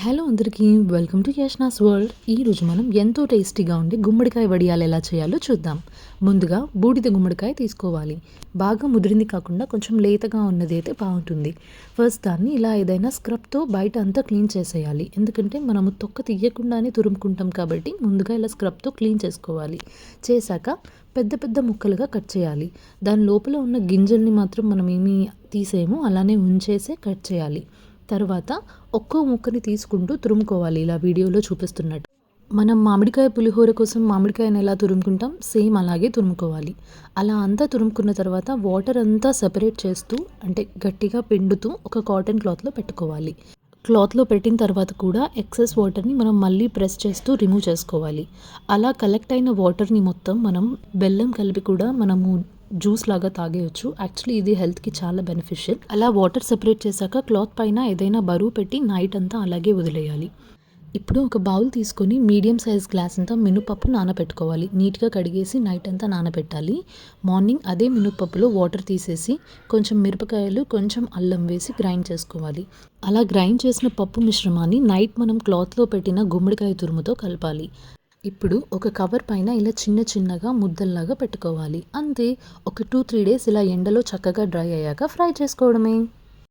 Hello అందరికీ welcome to యష్నాస్ world. ఈరోజు మనం ఎంతో టేస్టీగా ఉండే గుమ్మడికాయ వడియాలు ఎలా చేయాలో చూద్దాం. ముందుగా బూడిద గుమ్మడికాయ తీసుకోవాలి. బాగా ముదిరింది కాకుండా కొంచెం లేతగా ఉన్నది అయితే బాగుంటుంది. ఫస్ట్ దాన్ని ఇలా ఏదైనా స్క్రబ్తో బయట అంతా క్లీన్ చేసేయాలి. ఎందుకంటే మనము తొక్క తీయకుండానే తురుముకుంటాం కాబట్టి ముందుగా ఇలా స్క్రబ్తో క్లీన్ చేసుకోవాలి. చేశాక పెద్ద పెద్ద ముక్కలుగా కట్ చేయాలి. దాని లోపల ఉన్న గింజల్ని మాత్రం మనం ఏమీ తీసేయము, అలానే ఉంచేసే కట్ చేయాలి. తర్వాత ఒక్కో ముక్కని తీసుకుంటూ తురుముకోవాలి, ఇలా వీడియోలో చూపిస్తున్నట్టు. మనం మామిడికాయ పులిహోర కోసం మామిడికాయను ఎలా తురుముకుంటాం సేమ్ అలాగే తురుముకోవాలి. అలా అంతా తురుముకున్న తర్వాత వాటర్ అంతా సెపరేట్ చేస్తూ, అంటే గట్టిగా పిండుతూ ఒక కాటన్ క్లాత్లో పెట్టుకోవాలి. క్లాత్లో పెట్టిన తర్వాత కూడా ఎక్సెస్ వాటర్ని మనం మళ్ళీ ప్రెస్ చేస్తూ రిమూవ్ చేసుకోవాలి. అలా కలెక్ట్ అయిన వాటర్ని మొత్తం మనం బెల్లం కలిపి కూడా మనము జ్యూస్ లాగా తాగేయచ్చు. యాక్చువల్లీ ఇది హెల్త్కి చాలా బెనిఫిషియల్. అలా వాటర్ సెపరేట్ చేశాక క్లాత్ పైన ఏదైనా బరువు పెట్టి నైట్ అంతా అలాగే వదిలేయాలి. ఇప్పుడు ఒక బౌల్ తీసుకొని మీడియం సైజ్ గ్లాస్ అంతా మినపప్పు నానబెట్టుకోవాలి. నీట్గా కడిగేసి నైట్ అంతా నానబెట్టాలి. మార్నింగ్ అదే మినపప్పులో వాటర్ తీసేసి కొంచెం మిరపకాయలు, కొంచెం అల్లం వేసి గ్రైండ్ చేసుకోవాలి. అలా గ్రైండ్ చేసిన పప్పు మిశ్రమాన్ని నైట్ మనం క్లాత్లో పెట్టిన గుమ్మడికాయ తురుముతో కలపాలి. ఇప్పుడు ఒక కవర్ పైన ఇలా చిన్న చిన్నగా ముద్దల్లాగా పెట్టుకోవాలి. అంతే. ఒక 2-3 డేస్ ఇలా ఎండలో చక్కగా డ్రై అయ్యాక ఫ్రై చేసుకోవడమే.